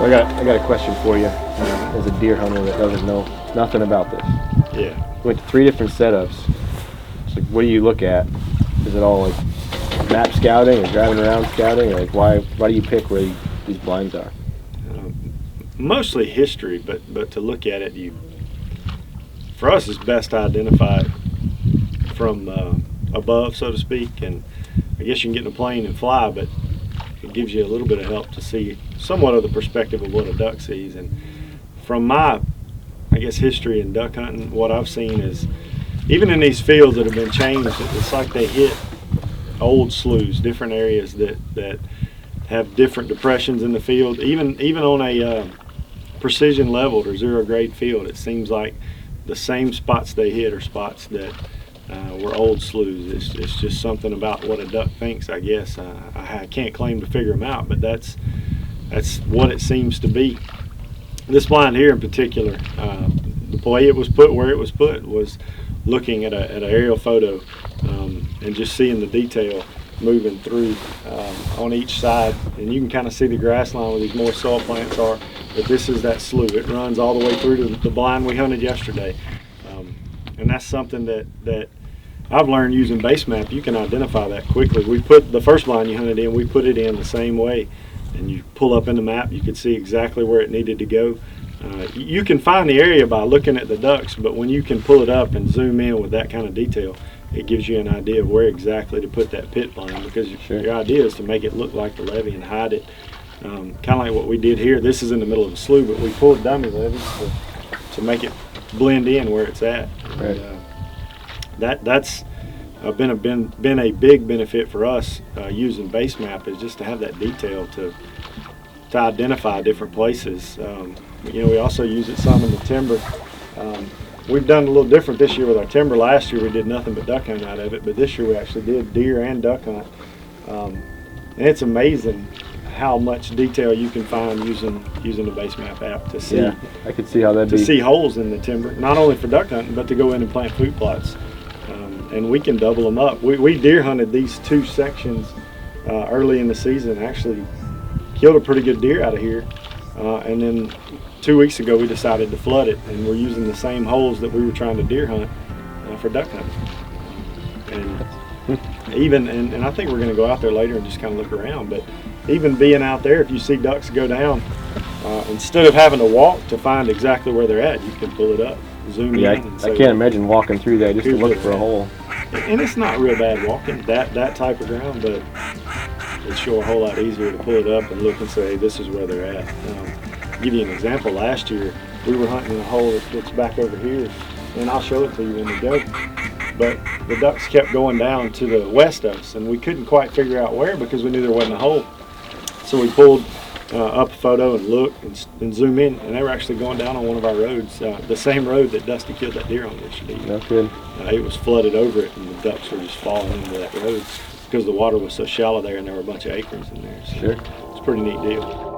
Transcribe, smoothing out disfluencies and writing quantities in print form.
I got a question for you as a deer hunter that doesn't know nothing about this. Yeah. You went to 3 different setups. It's like, what do you look at? Is it all like map scouting or driving around scouting? Or like why do you pick where these blinds are? Mostly history, but to look at it, for us it's best to identify it from above, so to speak. And I guess you can get in a plane and fly, but it gives you a little bit of help to see somewhat of the perspective of what a duck sees. And from my, I guess, history in duck hunting, what I've seen is even in these fields that have been changed, it's like they hit old sloughs, different areas that have different depressions in the field. Even on a precision leveled or zero grade field, it seems like the same spots they hit are spots that were old sloughs. It's just something about what a duck thinks, I guess. I can't claim to figure them out, but that's what it seems to be. This blind here in particular, the way it was put where it was put was looking at an aerial photo and just seeing the detail moving through on each side, and you can kind of see the grass line where these more soil plants are, but this is that slough. It runs all the way through to the blind we hunted yesterday, and that's something that I've learned using BaseMap. You can identify that quickly. We put the first blind you hunted in, we put it in the same way, and you pull up in the map, you could see exactly where it needed to go. You can find the area by looking at the ducks, but when you can pull it up and zoom in with that kind of detail, it gives you an idea of where exactly to put that pit blind, because your idea is to make it look like the levee and hide it. Kind of like what we did here. This is in the middle of a slough, but we pulled dummy levees to make it blend in where it's at. Right. And, that's been a big benefit for us using BaseMap, is just to have that detail to identify different places. We also use it some in the timber. We've done a little different this year with our timber. Last year we did nothing but duck hunt out of it, but this year we actually did deer and duck hunt. And it's amazing how much detail you can find using the BaseMap app to see. Yeah, I could see how that'd be. To see holes in the timber, not only for duck hunting, but to go in and plant food plots. And we can double them up. We deer hunted these 2 sections early in the season. Actually killed a pretty good deer out of here. And then 2 weeks ago we decided to flood it, and we're using the same holes that we were trying to deer hunt for duck hunting. And I think we're going to go out there later and just kind of look around. But even being out there, if you see ducks go down, instead of having to walk to find exactly where they're at, you can pull it up, zoom in. And I can't imagine walking through that just to look for a hole. And it's not real bad walking that type of ground, but it's sure a whole lot easier to pull it up and look and say, hey, this is where they're at. To give you an example, last year we were hunting a hole that's back over here, and I'll show it to you when we go. But the ducks kept going down to the west of us, and we couldn't quite figure out where because we knew there wasn't a hole. So we pulled up a photo and looked and zoom in, and they were actually going down on one of our roads, the same road that Dusty killed that deer on yesterday. That's good. It was flooded over it, and the ducks were just falling into that road because the water was so shallow there, and there were a bunch of acorns in there. So sure. It's a pretty neat deal.